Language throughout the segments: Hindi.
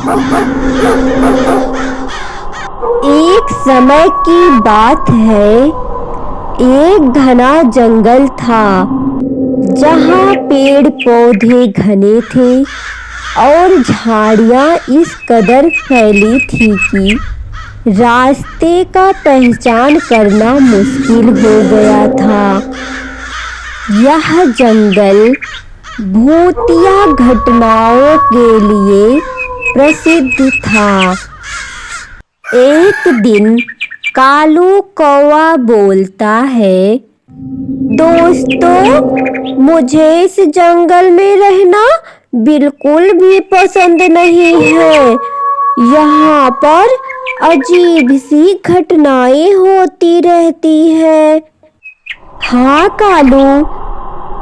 एक समय की बात है, एक घना जंगल था जहाँ पेड़ पौधे घने थे और झाड़ियाँ इस कदर फैली थी कि रास्ते का पहचान करना मुश्किल हो गया था। यह जंगल भूतिया घटनाओं के लिए प्रसिद्ध था। एक दिन कालू कौवा बोलता है, दोस्तों, मुझे इस जंगल में रहना बिल्कुल भी पसंद नहीं है। यहाँ पर अजीब सी घटनाएं होती रहती है। हाँ कालू,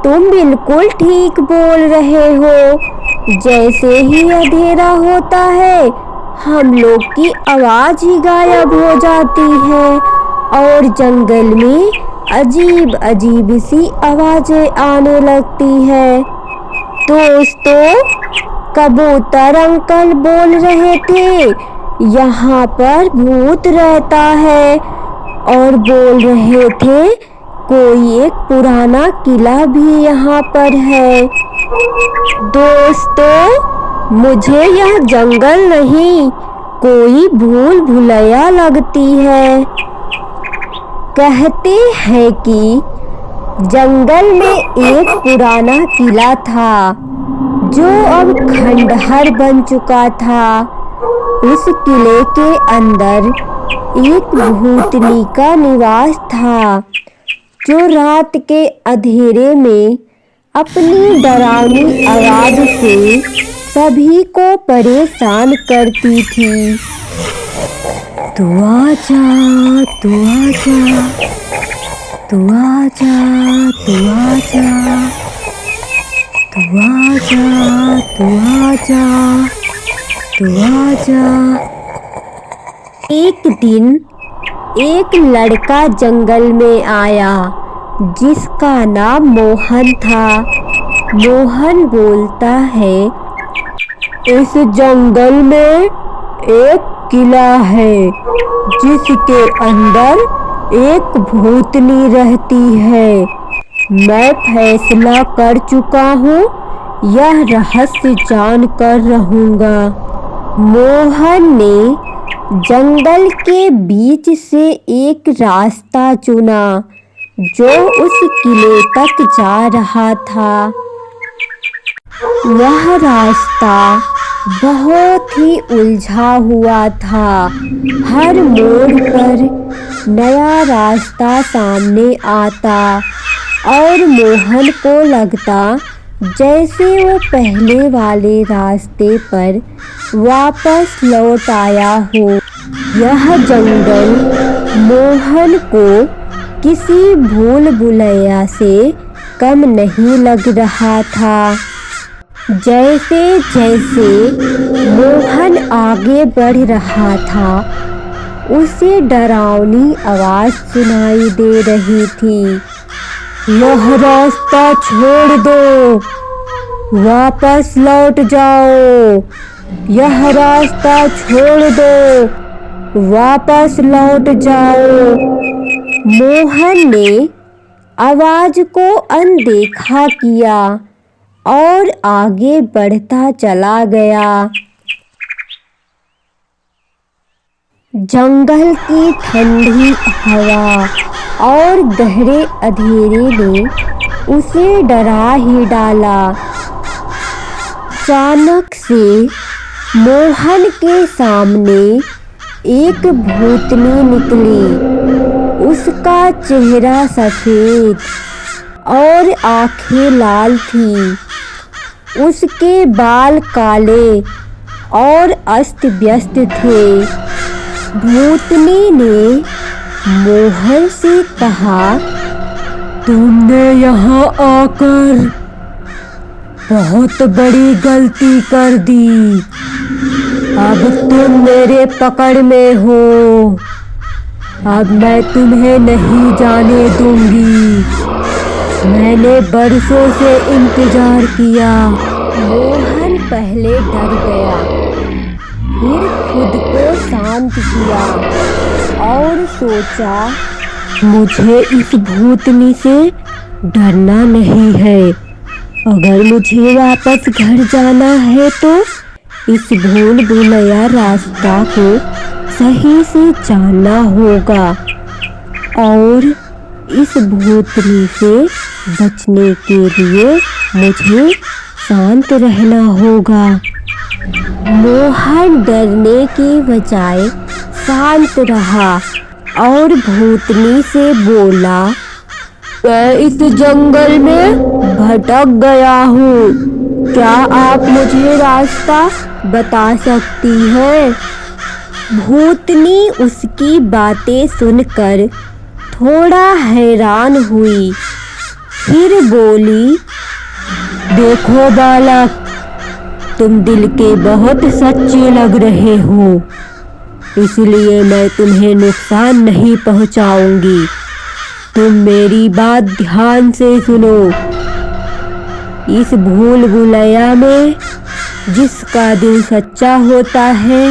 तुम बिल्कुल ठीक बोल रहे हो। जैसे ही अंधेरा होता है, हम लोग की आवाज ही गायब हो जाती है और जंगल में अजीब अजीब सी आवाजें आने लगती है। दोस्तों, कबूतर अंकल बोल रहे थे यहाँ पर भूत रहता है और बोल रहे थे कोई एक पुराना किला भी यहाँ पर है। दोस्तों, मुझे यह जंगल नहीं, कोई भूल भुलैया लगती है। कहते हैं कि जंगल में एक पुराना किला था जो अब खंडहर बन चुका था। उस किले के अंदर एक भूतनी का निवास था जो रात के अंधेरे में अपनी डरावनी आवाज से सभी को परेशान करती थी। तू आजा, तू आजा, तू आजा, तू आजा, तू आजा, तू आजा, तू आजा। एक दिन एक लड़का जंगल में आया जिसका नाम मोहन था। मोहन बोलता है, इस जंगल में एक किला है जिसके अंदर एक भूतनी रहती है। मैं फैसला कर चुका हूँ, यह रहस्य जान कर रहूँगा। मोहन ने जंगल के बीच से एक रास्ता चुना जो उस किले तक जा रहा था। वह रास्ता बहुत ही उलझा हुआ था। हर मोड़ पर नया रास्ता सामने आता और मोहन को लगता जैसे वो पहले वाले रास्ते पर वापस लौट आया हो। यह जंगल मोहन को किसी भूल भुलैया से कम नहीं लग रहा था। जैसे जैसे मोहन आगे बढ़ रहा था, उसे डरावनी आवाज सुनाई दे रही थी। यह रास्ता छोड़ दो, वापस लौट जाओ। यह रास्ता छोड़ दो, वापस लौट जाओ। मोहन ने आवाज को अनदेखा किया और आगे बढ़ता चला गया। जंगल की ठंडी हवा और गहरे अंधेरे ने उसे डरा ही डाला। अचानक से मोहन के सामने एक भूतनी निकली। उसका चेहरा सफेद और आंखें लाल थी। उसके बाल काले और अस्त व्यस्त थे। भूतनी ने मोहन से कहा, तुमने यहाँ आकर बहुत बड़ी गलती कर दी। अब तुम मेरे पकड़ में हो। अब मैं तुम्हें नहीं जाने दूंगी। मैंने बरसों से इंतजार किया। मोहन पहले डर गया, फिर खुद को शांत किया और सोचा, मुझे इस भूतनी से डरना नहीं है। अगर मुझे वापस घर जाना है तो इस भूल भुलैया रास्ता को सही से जानना होगा और इस भूतनी से बचने के लिए मुझे शांत रहना होगा। मोहन डरने के बजाय शांत रहा और भूतनी से बोला, मैं इस जंगल में भटक गया हूँ, क्या आप मुझे रास्ता बता सकती हैं? भूतनी उसकी बातें सुनकर थोड़ा हैरान हुई, फिर बोली, देखो बालक, तुम दिल के बहुत सच्चे लग रहे हो, इसलिए मैं तुम्हें नुकसान नहीं पहुंचाऊंगी। तुम मेरी बात ध्यान से सुनो। इस भूल भुलैया में जिसका दिल सच्चा होता है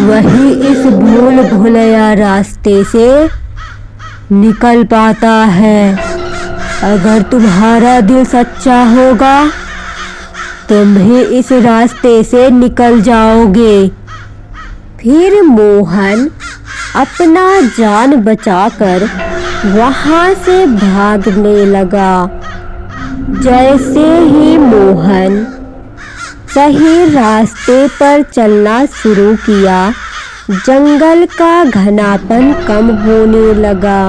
वही इस भूल भुलैया रास्ते से निकल पाता है। अगर तुम्हारा दिल सच्चा होगा तुम भी इस रास्ते से निकल जाओगे। फिर मोहन अपना जान बचाकर वहां से भागने लगा। जैसे ही मोहन सही रास्ते पर चलना शुरू किया, जंगल का घनापन कम होने लगा।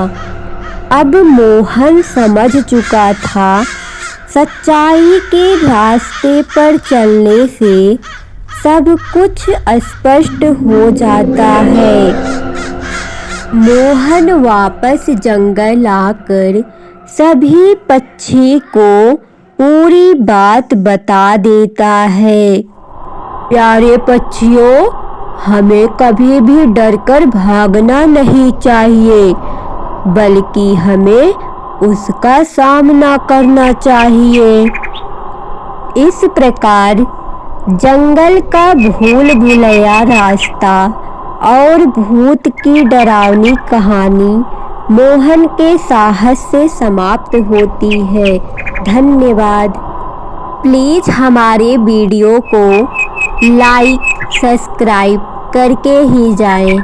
अब मोहन समझ चुका था, सच्चाई के रास्ते पर चलने से सब कुछ स्पष्ट हो जाता है। मोहन वापस जंगल आकर सभी पक्षी को पूरी बात बता देता है। प्यारे पक्षियों, हमें कभी भी डरकर भागना नहीं चाहिए, बल्कि हमें उसका सामना करना चाहिए। इस प्रकार जंगल का भूल भुलैया रास्ता और भूत की डरावनी कहानी मोहन के साहस से समाप्त होती है। धन्यवाद। प्लीज़ हमारे वीडियो को लाइक सब्सक्राइब करके ही जाएं।